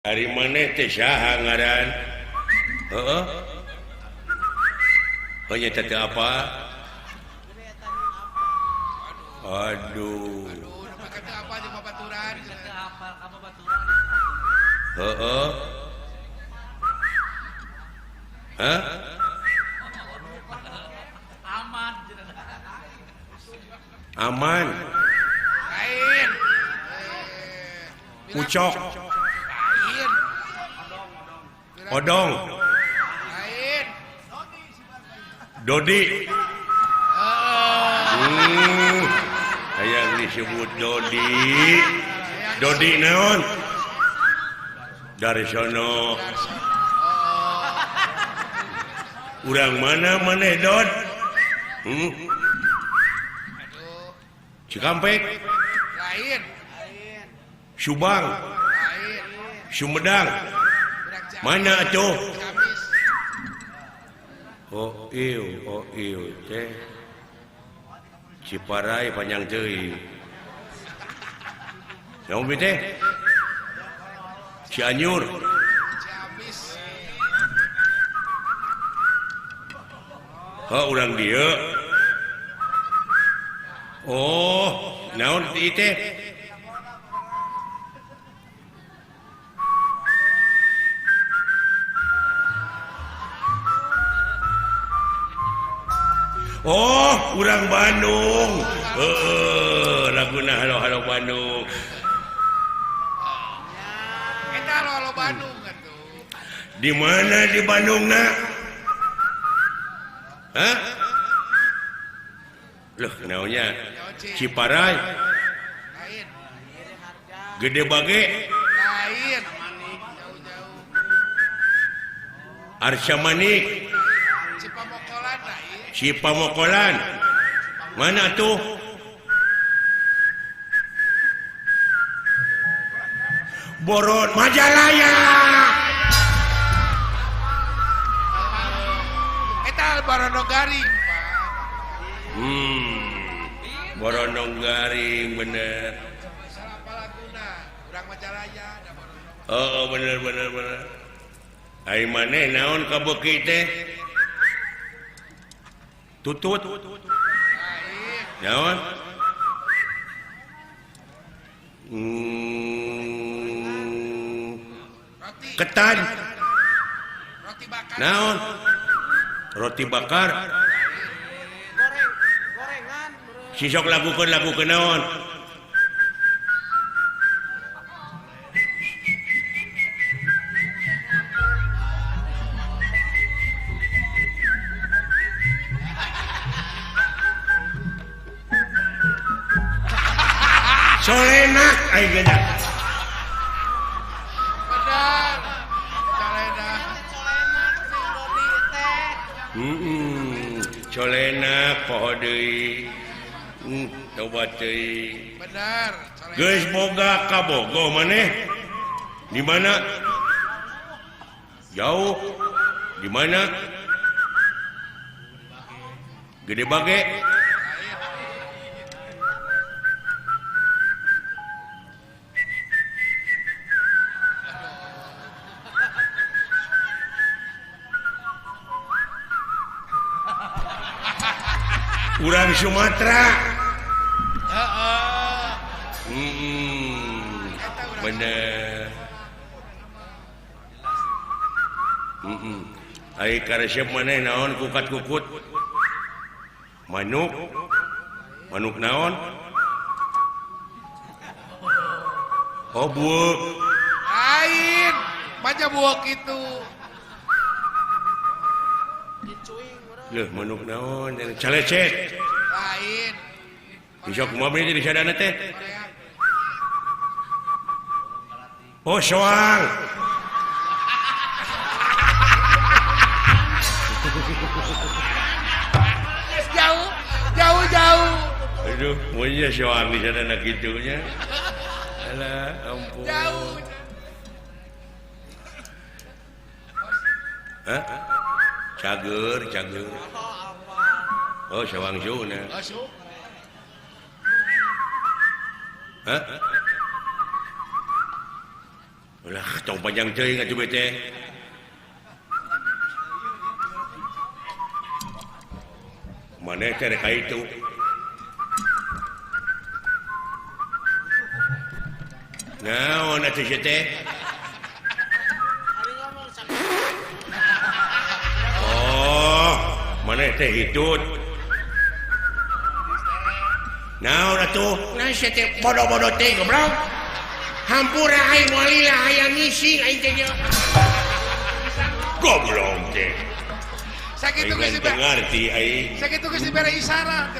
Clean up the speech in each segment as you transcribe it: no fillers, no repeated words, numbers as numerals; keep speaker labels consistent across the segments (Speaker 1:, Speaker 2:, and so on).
Speaker 1: Dari mana teh saha ngaran? Heeh. Oh nya teh apa? Aduh.
Speaker 2: Kata apa di babaturan?
Speaker 1: Heeh. Hah? Aman.
Speaker 2: Lain.
Speaker 1: Pucok.
Speaker 2: Lain.
Speaker 1: Odong.
Speaker 2: Lain.
Speaker 1: Dodi. Kayak disebut Dodi. Dodi naon? Dari sono. Urang mana Dod? Cikampek,
Speaker 2: Lain.
Speaker 1: Subang,
Speaker 2: Lain.
Speaker 1: Sumedang.
Speaker 2: Budak Jawa.
Speaker 1: Mana atuh?
Speaker 2: Ciamis.
Speaker 1: Oh ieu teh. Ciparai panjang teuing. Naon bi teh? Cianjur.
Speaker 2: Ciamis.
Speaker 1: Urang dieu. Oh, naon ieu teh? Oh, urang Bandung. Laguna halo Bandung.
Speaker 2: Eta lo Bandung kan tuh.
Speaker 1: Di mana di Bandung nak? Hah? Loh, naonnya? Ciparai,
Speaker 2: Lain.
Speaker 1: Gede Bage,
Speaker 2: Lain. Jauh-jauh.
Speaker 1: Arsya Manik,
Speaker 2: Cipamokolan lain.
Speaker 1: Cipamokolan. Mana tuh? Boron Majalaya.
Speaker 2: Eta Barono Garing, Pak.
Speaker 1: Borondong Garing bener.
Speaker 2: Salah Palaguna. Urang Majalaya ada Barono.
Speaker 1: Oh bener. Ai maneh naon ka beuki teh? Tutut.
Speaker 2: Lain.
Speaker 1: Naon?
Speaker 2: Roti.
Speaker 1: Ketan.
Speaker 2: Roti bakar.
Speaker 1: Naon? Roti bakar.
Speaker 2: Gorengan.
Speaker 1: Sisok lagukeun naon? Solenak ai geudak.
Speaker 2: Benar. Calena.
Speaker 1: Solenak poho deui. Coba deui.
Speaker 2: Benar.
Speaker 1: Geus boga kabogo maneh. Di mana? Jauh. Di mana? Gede Bage. Urang Sumatera.
Speaker 2: Heeh.
Speaker 1: Bener. Ai karesep maneh naon kukat-kukut? Manuk. Manuk naon? Oh, buuk.
Speaker 2: Lain. Baca buok itu.
Speaker 1: Leuh, manuk naon? Calecet.
Speaker 2: Lain.
Speaker 1: Bisa kumaha beli di sadana teh? Oh, soang.
Speaker 2: Jauh.
Speaker 1: Aduh, monya soang di sadana kitunya. Alah, ampun.
Speaker 2: Jauh.
Speaker 1: Hah? Cager. Oh, sawang zona.
Speaker 2: Masuk.
Speaker 1: Hah? Ulah tong panjang teuing atuh teh. Maneh teh rek itu. Naon atuh teh? Oh, maneh teh hitut. Naon atuh?
Speaker 3: Nah, saya teh bodoh-bodoh teh goblok. Hampura aing walila hayang ngising aing teh.
Speaker 1: Goblok teh.
Speaker 2: Sakitu geus
Speaker 1: Aing ngerti aing.
Speaker 2: sakitu geus dibere isyarat.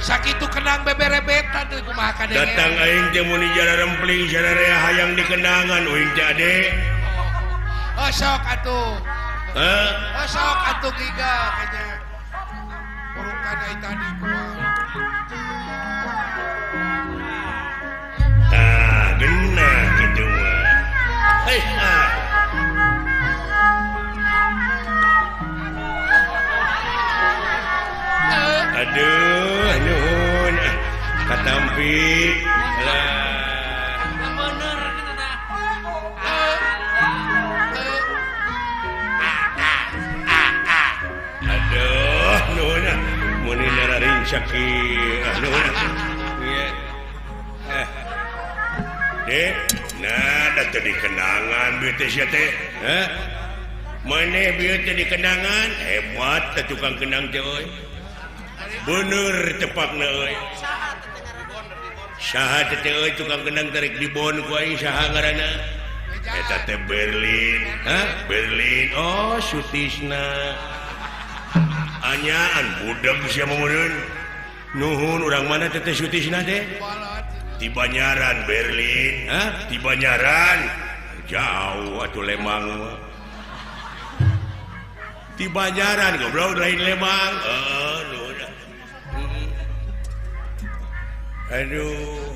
Speaker 2: Sakitu kenang beberebetan teh kumaha kadenge.
Speaker 1: Datang aing teh mun jara rempling sararea hayang dikenangan uing teh ade.
Speaker 2: Oh sok atuh.
Speaker 1: Hah?
Speaker 2: Oh sok atuh giga kayaknya. Burukan ai tadi kumaha.
Speaker 1: Tah, genah kitu mah. Hei, ah. Aduh, nuhun. Katampi. Lah.
Speaker 3: Bener gitu dah.
Speaker 1: Aduh, nuhun. Mun nararing saki. Nuhun. Iya. Dek, nah da teh dikenangan bieu teh sia teh. Hah? Maneh bieu teh dikenangan, hebat teh tukang kenang teh euy. Bener tepakna euy. Saha teh euy tukang kenang tarik di bon ku aing saha ngaranna? Eta teh Berlin. Hah? Berlin. Oh, Sutisna. Anyaan budak sia meureun. Nuhun urang mana teh Sutisna teh? Di Banyaran Berlin. Hah? Di Banyaran. Jauh atuh Lembang mah. Di Banyaran goblok lain Lembang. Aduh.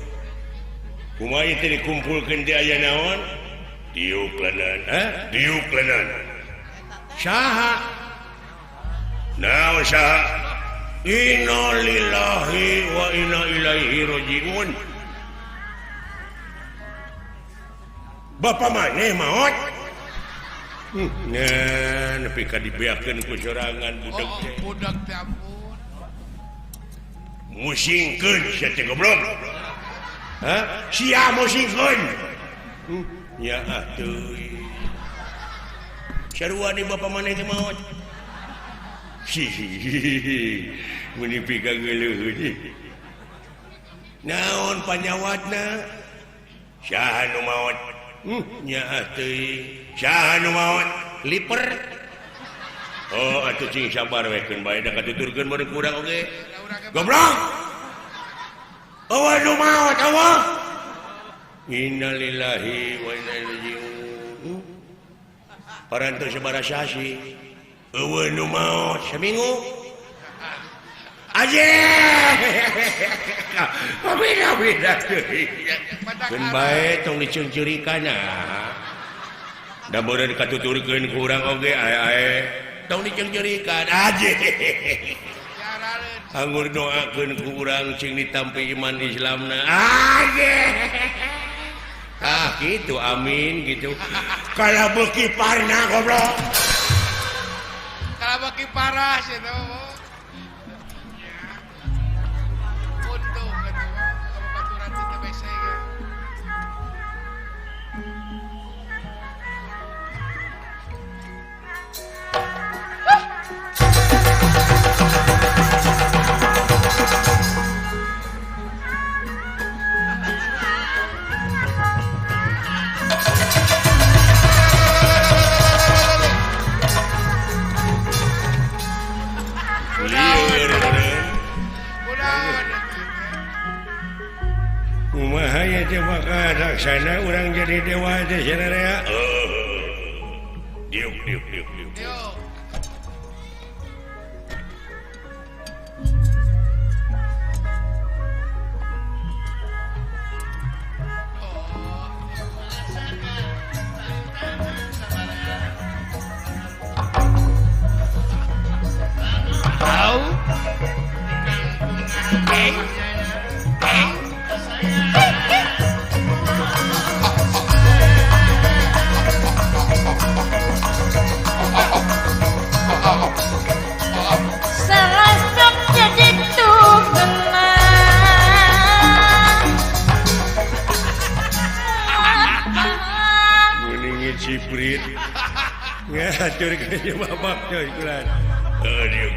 Speaker 1: Kumaha teh dikumpulkeun teh aya naon? Diuklanan. Hah? Diuklanan. Saha? Naon saha? Inna lillahi wa inna ilaihi rajiun. Bapak maneh maot? Nah, nepi ka dibeakeun ku sorangan budak teh.
Speaker 2: Budak teh ampun.
Speaker 1: Musingkeun sia teh goblok. Hah? Sia musingkeun. Ya atuh. Sarua di bapak maneh teh maot. Hihihi. Mun nepi ka geuleuh. Naon panyawatna? Saha nu maot? Nya atuh. Saha nu maot? Liper. Oh, atuh cing sabar we keun bae da katuturkeun bareng kurang oge. Goblok. Awa nu maot awa. Innalillahi wa inna ilaihi rajiun. Parantos sabaraha sih? Awa nu maot saminggu. Aje. Beda-beda deui. Keun bae tong diceungceurikanna. Da meureun katuturkeun ku urang oge ae-ae tong diceungceurikan aje. Anggur doakeun ku urang cing ditampi iman Islamna. Aje. Ah gitu amin gitu. Kalau beuki parna goblok.
Speaker 2: Kalau bagi parah sih tuh. Untung gitu. Kalau baturan kita biasa ya.
Speaker 1: kumaha ya teh maka laksana urang jadi dewa teh cenah. Diuk.
Speaker 4: Serasap jadi tukenang
Speaker 1: Mendingin ciprit ngatur kayaknya bapak coy kulan. Diuk.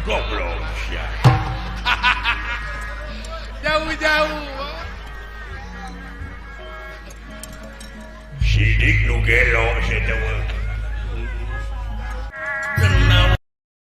Speaker 1: Goblok ya.
Speaker 2: Jauh-jauh.
Speaker 1: Sidik nu gelo saya tahu.